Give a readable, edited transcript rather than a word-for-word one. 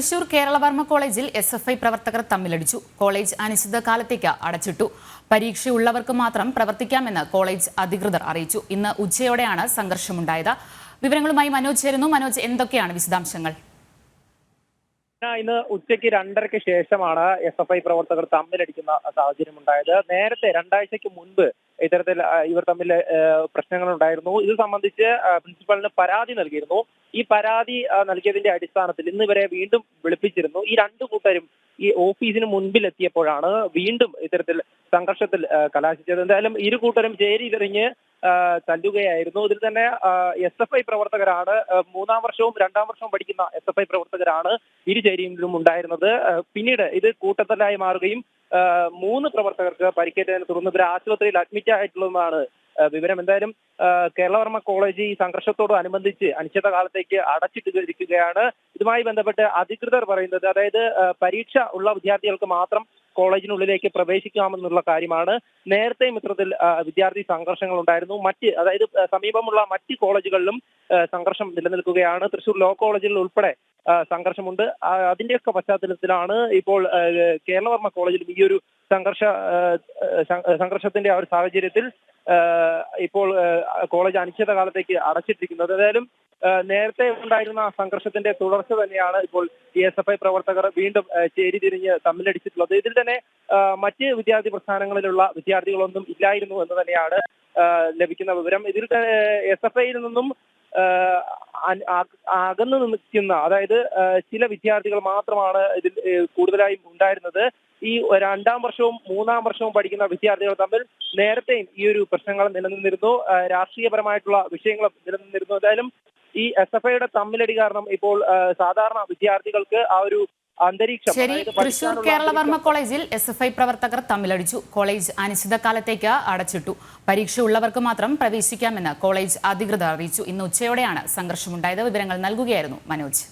തൃശൂർ കേരളവർമ്മ കോളേജിൽ SFI പ്രവർത്തകർ തമ്മിലടിച്ചു. College അനിശ്ചിതകാലത്തേക്ക് അടച്ചിട്ടു. പരീക്ഷയുള്ളവർക്ക് മാത്രം പ്രവർത്തിക്കാമെന്ന് കോളേജ് അധികൃതർ അറിയിച്ചു. ഇന്ന് ഉച്ചയോടെയാണ് സംഘർഷമുണ്ടായത്. വിവരങ്ങളുമായി മനോജ് ചേരുന്നു. മനോജ്, എന്തൊക്കെയാണ് വിശദാംശങ്ങൾ? ഇന്ന് ഉച്ചയ്ക്ക് 2:30-ക്ക് ശേഷമാണ് SFI പ്രവർത്തകർ തമ്മിലടിക്കുന്ന സാഹചര്യം ഉണ്ടായത്. നേരത്തെ 2 ആഴ്ചയ്ക്ക് മുൻപ് ഇത്തരത്തിൽ ഇവർ തമ്മിൽ പ്രശ്നങ്ങൾ ഉണ്ടായിരുന്നു. ഇത് സംബന്ധിച്ച് പ്രിൻസിപ്പലിന് പരാതി നൽകിയിരുന്നു. ഈ പരാതി നൽകിയതിന്റെ അടിസ്ഥാനത്തിൽ ഇന്ന് ഇവരെ വീണ്ടും വിളിപ്പിച്ചിരുന്നു. ഈ 2 കൂട്ടരും ഈ ഓഫീസിന് മുൻപിൽ എത്തിയപ്പോഴാണ് വീണ്ടും ഇത്തരത്തിൽ സംഘർഷത്തിൽ കലാശിച്ചത്. എന്തായാലും ഇരു കൂട്ടരും ചേരി തിരിഞ്ഞ് തല്ലുകയായിരുന്നു. ഇതിൽ തന്നെ SFI പ്രവർത്തകരാണ്, 3-ാം വർഷവും 2-ാം വർഷവും പഠിക്കുന്ന SFI പ്രവർത്തകരാണ് ഇരു ചേരിയിലും ഉണ്ടായിരുന്നത്. പിന്നീട് ഇത് കൂട്ടത്തല്ലായി മാറുകയും 3 പ്രവർത്തകർക്ക് പരിക്കേറ്റതിനെ തുടർന്ന് ഇവർ ആശുപത്രിയിൽ അഡ്മിറ്റ് ആയിട്ടുള്ളതാണ് വിവരം. എന്തായാലും കേരളവർമ്മ കോളേജ് ഈ സംഘർഷത്തോടനുബന്ധിച്ച് അനിശ്ചിതകാലത്തേക്ക് അടച്ചിട്ടിരിക്കുകയാണ്. ഇതുമായി ബന്ധപ്പെട്ട് അധികൃതർ പറയുന്നത്, അതായത് പരീക്ഷ ഉള്ള വിദ്യാർത്ഥികൾക്ക് മാത്രം കോളേജിനുള്ളിലേക്ക് പ്രവേശിക്കാമെന്നുള്ള കാര്യമാണ്. നേരത്തെയും ഇത്തരത്തിൽ വിദ്യാർത്ഥി സംഘർഷങ്ങൾ ഉണ്ടായിരുന്നു. അതായത് സമീപമുള്ള മറ്റ് കോളേജുകളിലും സംഘർഷം നിലനിൽക്കുകയാണ്. തൃശൂർ ലോ കോളേജിൽ ഉൾപ്പെടെ സംഘർഷമുണ്ട്. അതിന്റെയൊക്കെ പശ്ചാത്തലത്തിലാണ് ഇപ്പോൾ കേരളവർമ്മ കോളേജിലും ഈ ഒരു സംഘർഷത്തിന്റെ ആ ഒരു സാഹചര്യത്തിൽ ഇപ്പോൾ കോളേജ് അനിശ്ചിതകാലത്തേക്ക് അടച്ചിട്ടിരിക്കുന്നത്. ഏതായാലും നേരത്തെ ഉണ്ടായിരുന്ന സംഘർഷത്തിന്റെ തുടർച്ച തന്നെയാണ് ഇപ്പോൾ ഈ SFI പ്രവർത്തകർ വീണ്ടും ചേരിതിരിഞ്ഞ് തമ്മിലടിച്ചിട്ടുള്ളത്. ഇതിൽ തന്നെ മറ്റ് വിദ്യാർത്ഥി പ്രസ്ഥാനങ്ങളിലുള്ള വിദ്യാർത്ഥികളൊന്നും ഇല്ലായിരുന്നു എന്ന് തന്നെയാണ് ലഭിക്കുന്ന വിവരം. ഇതിൽ SFIയിൽ നിന്നും അകന്നു നിൽക്കുന്ന, അതായത് ചില വിദ്യാർത്ഥികൾ മാത്രമാണ് ഇതിൽ കൂടുതലായും ഉണ്ടായിരുന്നത്. ഈ 2-ാം വർഷവും 3-ാം വർഷവും പഠിക്കുന്ന വിദ്യാർത്ഥികൾ തമ്മിൽ നേരത്തെയും ഈ ഒരു പ്രശ്നങ്ങൾ നിലനിന്നിരുന്നു. രാഷ്ട്രീയപരമായിട്ടുള്ള വിഷയങ്ങളും നിലനിന്നിരുന്നു. എന്തായാലും ഈ SFIയുടെ തമ്മിലടി കാരണം ഇപ്പോൾ സാധാരണ വിദ്യാർത്ഥികൾക്ക് ആ ഒരു അന്തരീക്ഷം. തൃശൂർ കേരളവർമ്മ കോളേജിൽ SFI പ്രവർത്തകർ തമ്മിലടിച്ചു. കോളേജ് അനിശ്ചിതകാലത്തേക്ക് അടച്ചിട്ടു. പരീക്ഷ ഉള്ളവർക്ക് മാത്രം പ്രവേശിക്കാമെന്ന് കോളേജ് അധികൃതർ അറിയിച്ചു. ഇന്ന് ഉച്ചയോടെയാണ് സംഘർഷമുണ്ടായത്. വിവരങ്ങൾ നൽകുകയായിരുന്നു മനോജ്.